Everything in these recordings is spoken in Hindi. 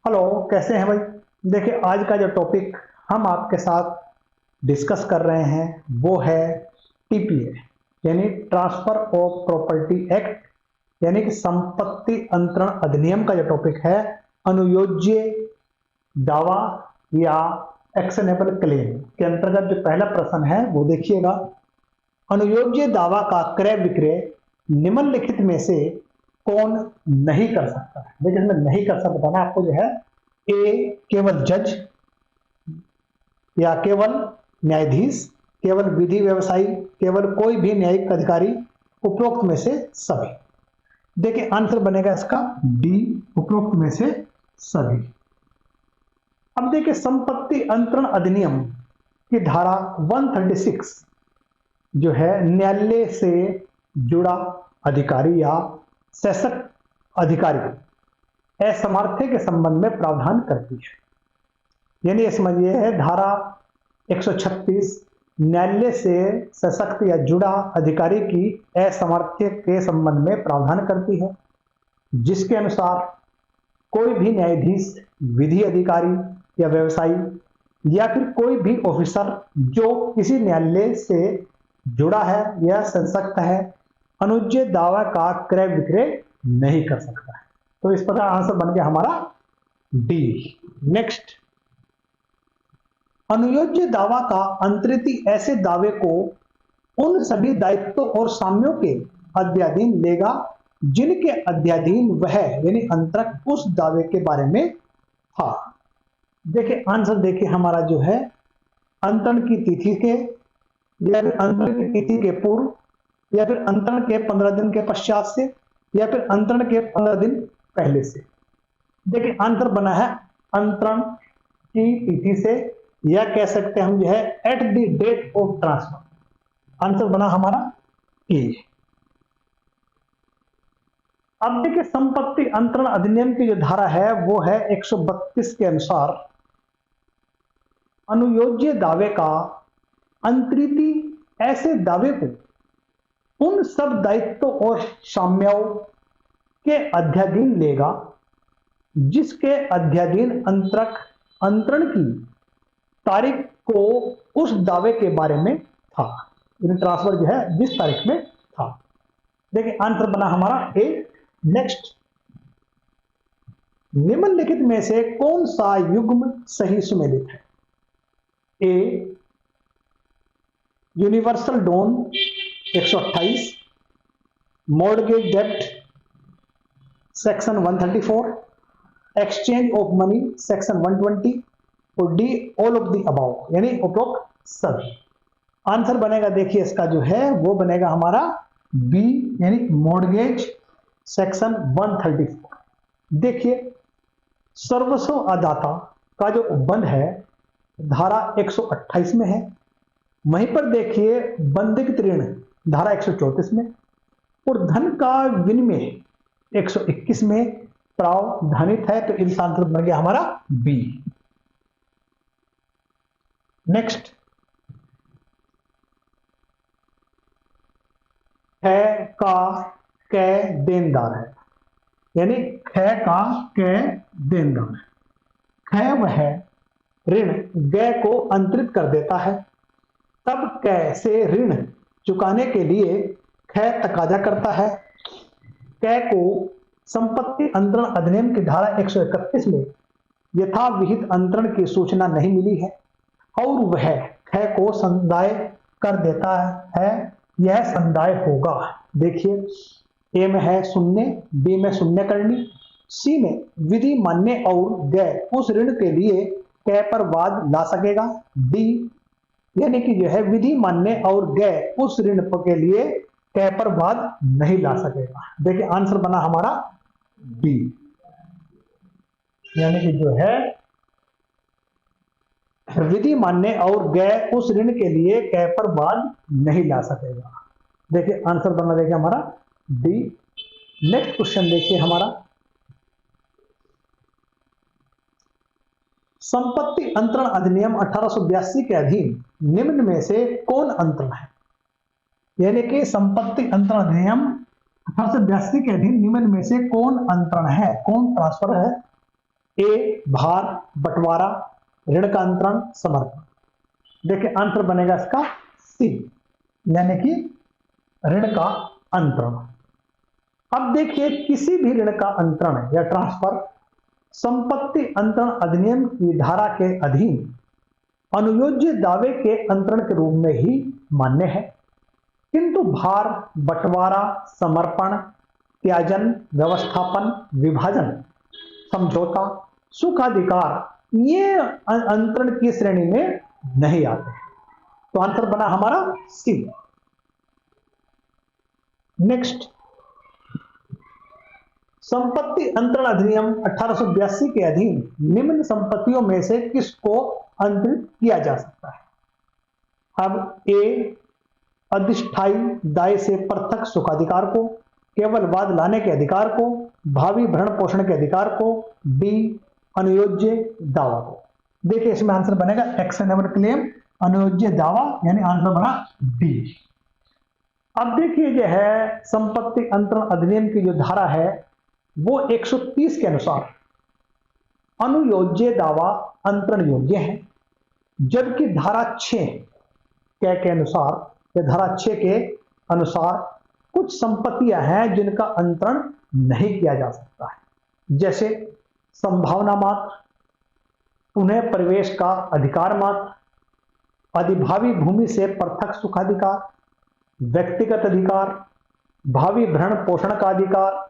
हेलो, कैसे हैं भाई। देखिए, आज का जो टॉपिक हम आपके साथ डिस्कस कर रहे हैं वो है टीपीए, यानी ट्रांसफर ऑफ प्रॉपर्टी एक्ट, यानी कि संपत्ति अंतरण अधिनियम का जो टॉपिक है, अनुयोज्य दावा या एक्शनेबल क्लेम के अंतर्गत जो पहला प्रश्न है वो देखिएगा। अनुयोज्य दावा का क्रय विक्रय निम्नलिखित में से कौन नहीं कर सकता है। देखिए, इसमें नहीं कर सकता ना आपको जो है, ए केवल जज या केवल न्यायाधीश, केवल विधि व्यवसायी, केवल कोई भी न्यायिक अधिकारी, उपरोक्त में से सभी। देखिए, आंसर बनेगा इसका डी, उपरोक्त में से सभी। अब देखिए, संपत्ति अंतरण अधिनियम की धारा 136 जो है न्यायालय से जुड़ा अधिकारी या शासक अधिकारी असमर्थ्य के संबंध में प्रावधान करती है। यानी समझिए है धारा 136 न्यायालय से सशक्त या जुड़ा अधिकारी की असमर्थ्य के संबंध में प्रावधान करती है, जिसके अनुसार कोई भी न्यायाधीश, विधि अधिकारी या व्यवसायी या फिर कोई भी ऑफिसर जो किसी न्यायालय से जुड़ा है या सशक्त है, अनुज्ञेय दावा का क्रय विक्रय नहीं कर सकता है। तो इस प्रकार आंसर बन गया हमारा डी। नेक्स्ट, अनुयोज्य दावा का अंतरिति ऐसे दावे को उन सभी दायित्वों और साम्यों के अध्याधीन लेगा जिनके अध्याधीन वह यानी अंतरक उस दावे के बारे में था। देखिए, आंसर देखिए हमारा जो है, अंतरण की तिथि के या फिर अंतरण की तिथि के पूर्व या फिर अंतरण के 15 दिन के पश्चात से या फिर अंतरण के 15 दिन पहले से। देखिए, आंसर बना है अंतरण की तिथि से, या कह सकते हैं हम जो है at the date of transfer. Answer बना हमारा ए। अब देखिए, संपत्ति अंतरण अधिनियम की जो धारा है वो है 132 के अनुसार अनुयोज्य दावे का अंतरिति ऐसे दावे को उन सब दायित्वों और साम्यों के अध्याधीन लेगा जिसके अध्याधीन अंतरण की तारीख को उस दावे के बारे में था। ट्रांसफर जो है जिस तारीख में था। देखिए, आंसर बना हमारा ए। नेक्स्ट, निम्नलिखित में से कौन सा युग्म सही सुमेलित है। ए यूनिवर्सल डोन 128, मॉर्गेज डेब्ट section 134, exchange of money section 120 और D all of the above यानी उपरोक्त सभी। आंसर बनेगा देखिए इसका जो है वो बनेगा हमारा बी यानी मॉर्गेज सेक्शन 134। देखिए, सर्वस्व अदाता का जो उपबंध है धारा 128 में है। वहीं पर देखिए बंधित ऋण धारा 134 में और धन का विनिमय 121 में प्रावधानित है। तो इस आंसर बन गया हमारा बी। नेक्स्ट, ख का कै देनदार है, यानी ख का कै देनदार है। ख वह ऋण ग को अंतरित कर देता है, तब कै से ऋण चुकाने के लिए ख तकाजा करता है। कै को संपत्ति अंतरण अधिनियम की धारा 131 में यथाविहित अंतरण की सूचना नहीं मिली है और वह ख को संदाय कर देता है। यह संदाय होगा। देखिए, ए में है शून्य, बी में शून्य करनी, सी में विधि मान्य और ग उस ऋण के लिए कै पर वाद ला सकेगा, डी यानी कि जो है विधि मान्य और ग उस ऋण के लिए कै पर वाद नहीं ला सकेगा। देखिए, आंसर बना हमारा बी, यानी कि जो है विधि मान्य और ग उस ऋण के लिए कै पर वाद नहीं ला सकेगा। देखिए, आंसर बना देखिए हमारा डी। नेक्स्ट क्वेश्चन देखिए हमारा, संपत्ति अंतरण अधिनियम 1882 के अधीन निम्न में से कौन अंतरण है। यानी कि संपत्ति अंतरण अधिनियम 1882 के अधीन निम्न में से कौन अंतरण है, कौन ट्रांसफर है। ए भार, बंटवारा, ऋण का अंतरण, समर्पण। देखिए आंसर बनेगा इसका सी, यानी कि ऋण का अंतरण। अब देखिए किसी भी ऋण का अंतरण या ट्रांसफर संपत्ति अंतरण अधिनियम की धारा के अधीन अनुयोज्य दावे के अंतरण के रूप में ही मान्य है, किंतु भार, बंटवारा, समर्पण, त्याजन, व्यवस्थापन, विभाजन, समझौता, सुखाधिकार ये अंतरण की श्रेणी में नहीं आते। तो आंसर बना हमारा सी। नेक्स्ट, संपत्ति अंतरण अधिनियम 1882 के अधीन निम्न संपत्तियों में से किसको अंतरित किया जा सकता है? अब ए अधिष्ठायी दाय से पृथक सुखाधिकार को, केवल वाद लाने के अधिकार को, भावी भरण पोषण के अधिकार को, बी अनुयोज्य दावा को। देखिए इसमें आंसर बनेगा एक्शनेबल क्लेम, अनुयोज्य दावा, यानी आंसर बना डी। अब देखिए जो है संपत्ति अंतरण अधिनियम की जो धारा है वो 130 के अनुसार अनुयोज्य दावा अंतरण योग्य है, जबकि धारा 6 के अनुसार या धारा 6 के अनुसार कुछ संपत्तियां हैं जिनका अंतरण नहीं किया जा सकता है, जैसे संभावना मात्र, पुनः प्रवेश का अधिकार मात्र, अधिभावी भूमि से पृथक सुखाधिकार, व्यक्तिगत अधिकार, भावी भरण पोषण का अधिकार,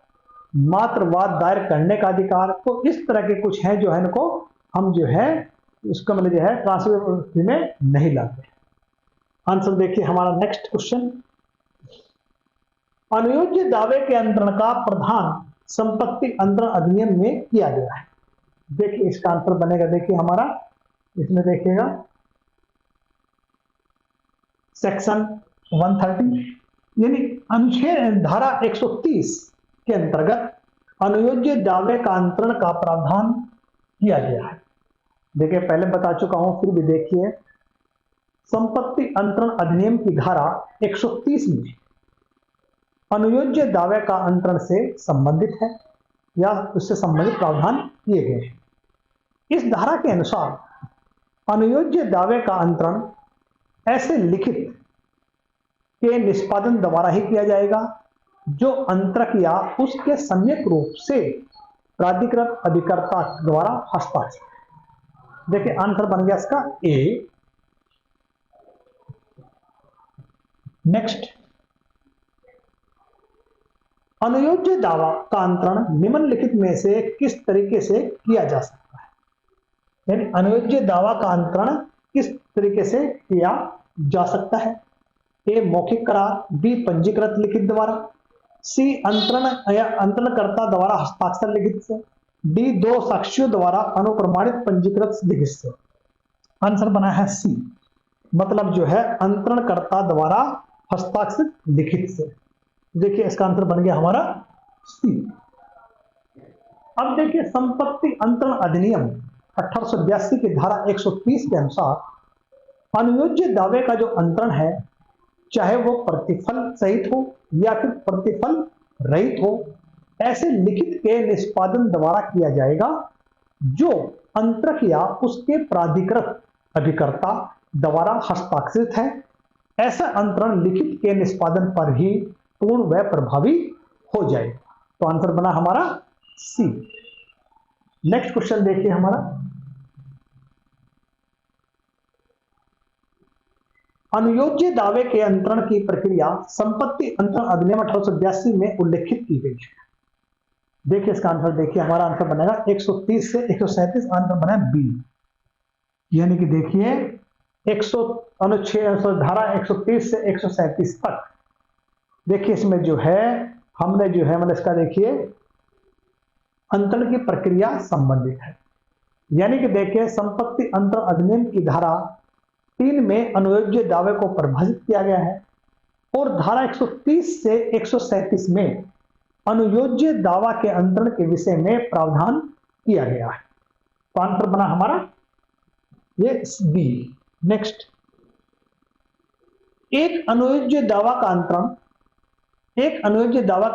मात्र वाद दायर करने का अधिकार। तो इस तरह के कुछ हैं जो है इनको हम जो है इसका मतलब जो है ट्रांसफर में नहीं लाते। आंसर देखिए हमारा नेक्स्ट क्वेश्चन, अनुयोज्य दावे के अंतरण का प्रावधान संपत्ति अंतरण अधिनियम में किया गया है। देखिए इसका आंसर बनेगा, देखिए हमारा इसमें देखिएगा सेक्शन 130 यानी अनुच्छेद धारा 130 के अंतर्गत अनुयोज्य दावे का अंतरण का प्रावधान किया गया है। देखिए पहले बता चुका हूं, फिर भी देखिए संपत्ति अंतरण अधिनियम की धारा 130 में अनुयोज्य दावे का अंतरण से संबंधित है या उससे संबंधित प्रावधान किए गए हैं। इस धारा के अनुसार अनुयोज्य दावे का अंतरण ऐसे लिखित के निष्पादन द्वारा ही किया जाएगा जो अंतरक या उसके सम्यक रूप से प्राधिकृत अभिकर्ता द्वारा हस्ताक्षर। देखिए आंसर बन गया इसका ए। नेक्स्ट, अनुयोज्य दावा का अंतरण निम्नलिखित में से किस तरीके से किया जा सकता है? यानी अनुयोज्य दावा का अंतरण किस तरीके से किया जा सकता है? ए मौखिक करार, बी पंजीकृत लिखित द्वारा, सी अंतरण या अंतरणकर्ता द्वारा हस्ताक्षर लिखित से, डी दो साक्षियों द्वारा अनुप्रमाणित पंजीकृत लिखित से। आंसर बना है सी, मतलब जो है अंतरणकर्ता द्वारा हस्ताक्षर लिखित से। देखिए इसका आंसर बन गया हमारा सी। अब देखिए संपत्ति अंतरण अधिनियम 1882 की धारा 130 के अनुसार अनुयोज्य दावे का जो अंतरण है, चाहे वो प्रतिफल सहित हो या फिर प्रतिफल रहित हो, ऐसे लिखित के निष्पादन द्वारा किया जाएगा जो अंतरक या उसके प्राधिकृत अभिकर्ता द्वारा हस्ताक्षरित है। ऐसा अंतरण लिखित के निष्पादन पर ही पूर्ण व प्रभावी हो जाएगा। तो आंसर बना हमारा सी। नेक्स्ट क्वेश्चन देखिए हमारा, अनुयोज्य दावे के अंतरण की प्रक्रिया संपत्ति अंतरण अधिनियम 1882 में उल्लेखित की गई है। देखिए इसका आंसर देखिए हमारा आंसर बनेगा 130 से 137, आंसर बना बी। यानी कि देखिए 100 अनुच्छेद धारा 130 से 137 तक देखिए इसमें जो है हमने जो है मतलब इसका देखिए अंतरण की प्रक्रिया संबंधित है। यानी कि देखिए संपत्ति अंतरण अधिनियम की धारा 3 में अनुयोज्य दावे को परिभाषित किया गया है और धारा 130 से 137 में अनुयोज्य दावा के अंतरण के विषय में प्रावधान किया गया है। तो आंसर बना हमारा ये बी। नेक्स्ट, एक अनुयोज्य दावा का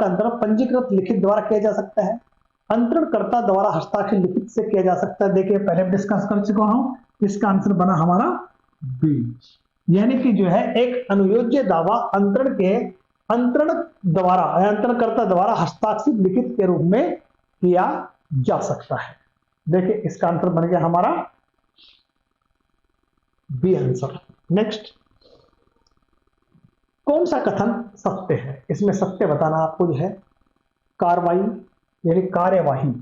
अंतरण पंजीकृत लिखित द्वारा किया जा सकता है। अंतरणकर्ता द्वारा हस्ताक्षर लिखित से किया जा सकता है। देखिए पहले डिस्कस कर चुका हूं, इसका आंसर बना हमारा बी, यानी कि जो है एक अनुयोज्य दावा अंतरणकर्ता द्वारा हस्ताक्षरित लिखित के रूप में किया जा सकता है। देखिए इसका आंसर बन गया हमारा बी आंसर। नेक्स्ट, कौन सा कथन सत्य है? इसमें सत्य बताना आपको जो है, कार्रवाई यानी कार्यवाही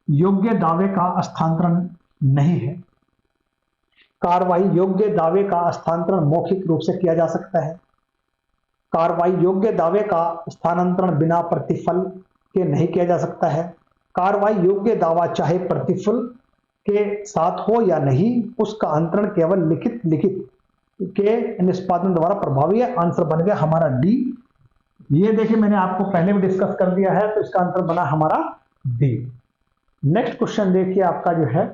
योग्य दावे का हस्तांतरण नहीं है। कार्रवाई योग्य दावे का हस्तांतरण मौखिक रूप से किया जा सकता है। कार्रवाई योग्य दावे का स्थानांतरण बिना प्रतिफल के नहीं किया जा सकता है। कार्रवाई योग्य दावा चाहे प्रतिफल के साथ हो या नहीं, उसका अंतरण केवल लिखित के निष्पादन द्वारा प्रभावी है। आंसर बन गया हमारा डी। ये देखिए मैंने आपको पहले भी डिस्कस कर दिया है, तो इसका आंसर बना हमारा डी। नेक्स्ट क्वेश्चन देखिए आपका जो है,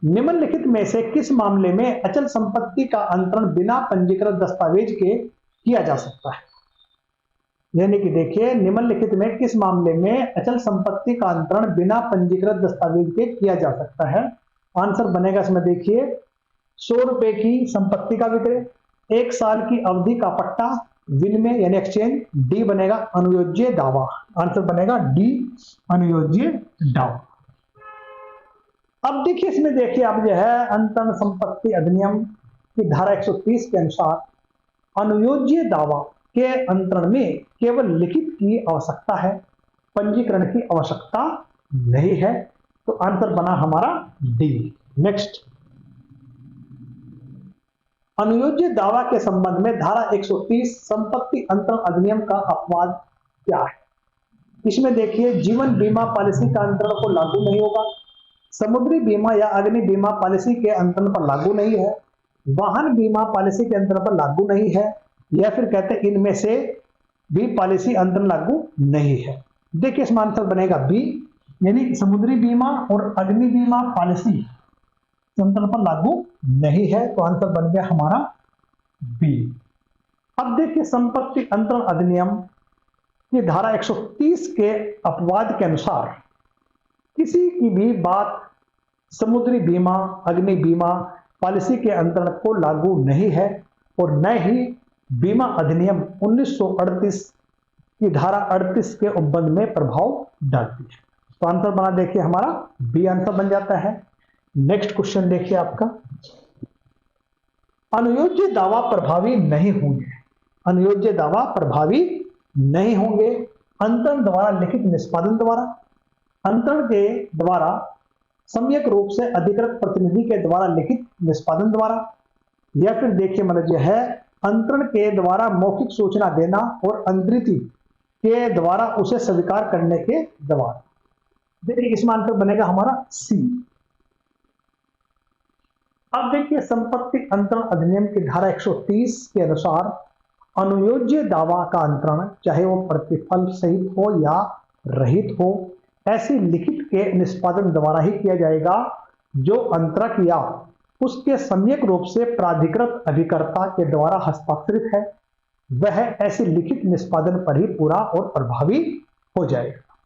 निम्नलिखित में से किस मामले में अचल संपत्ति का अंतरण बिना पंजीकृत दस्तावेज के किया जा सकता है? यानी कि देखिए निम्नलिखित में किस मामले में अचल संपत्ति का अंतरण बिना पंजीकृत दस्तावेज के किया जा सकता है? आंसर बनेगा इसमें देखिए 100 रुपए की संपत्ति का विक्रय, 1 साल की अवधि का पट्टा विनिमय यानी एक्सचेंज। डी बनेगा अनुयोज्य दावा। आंसर बनेगा डी अनुयोज्य दावा। अब देखिए इसमें देखिए आप जो है अंतरण संपत्ति अधिनियम की धारा 130 के अनुसार अनुयोज्य दावा के अंतरण में केवल लिखित की आवश्यकता है, पंजीकरण की आवश्यकता नहीं है। तो आंसर बना हमारा डी। नेक्स्ट, अनुयोज्य दावा के संबंध में धारा 130 संपत्ति अंतरण अधिनियम का अपवाद क्या है? इसमें देखिए जीवन बीमा पॉलिसी का अंतरण को लागू नहीं होगा, समुद्री बीमा या अग्नि बीमा पॉलिसी के अंतरण पर लागू नहीं है, वाहन बीमा पॉलिसी के अंतरण पर लागू नहीं है, या फिर कहते हैं इनमें से भी पॉलिसी अंतरण लागू नहीं है। देखिए इसमें आंसर बनेगा बी, यानी समुद्री बीमा और अग्नि बीमा पॉलिसी अंतरण पर लागू नहीं है। तो आंसर बन गया हमारा बी। अब देखिए संपत्ति अंतरण अधिनियम की धारा 130 के अपवाद के अनुसार किसी की भी बात समुद्री बीमा अग्नि बीमा पॉलिसी के अंतरण को लागू नहीं है और न ही बीमा अधिनियम 1938 की धारा 38 के उपबंध में प्रभाव डालती है। तो आंसर बना देखिए हमारा बी आंसर बन जाता है। नेक्स्ट क्वेश्चन देखिए आपका, अनुयोज्य दावा प्रभावी नहीं होंगे। अनुयोज्य दावा प्रभावी नहीं होंगे अंतरण द्वारा लिखित निष्पादन द्वारा, अंतरण के द्वारा सम्यक रूप से अधिकृत प्रतिनिधि के द्वारा लिखित निष्पादन द्वारा, या फिर देखिए मतलब यह है अंतरण के द्वारा मौखिक सूचना देना और अंतरिति के द्वारा उसे स्वीकार करने के द्वारा। देखिए इसमें आंसर बनेगा हमारा सी। अब देखिए संपत्ति अंतरण अधिनियम की धारा 130 के अनुसार अनुयोज्य दावा का अंतरण चाहे वो प्रतिफल सहित हो या रहित हो, ऐसी लिखित के निष्पादन द्वारा ही किया जाएगा जो अंतरक या उसके सम्यक रूप से प्राधिकृत अभिकर्ता के द्वारा हस्ताक्षरित है, वह ऐसे लिखित निष्पादन पर ही पूरा और प्रभावी हो जाएगा।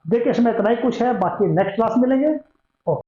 देखिए इसमें इतना ही कुछ है, बाकी नेक्स्ट क्लास मिलेंगे।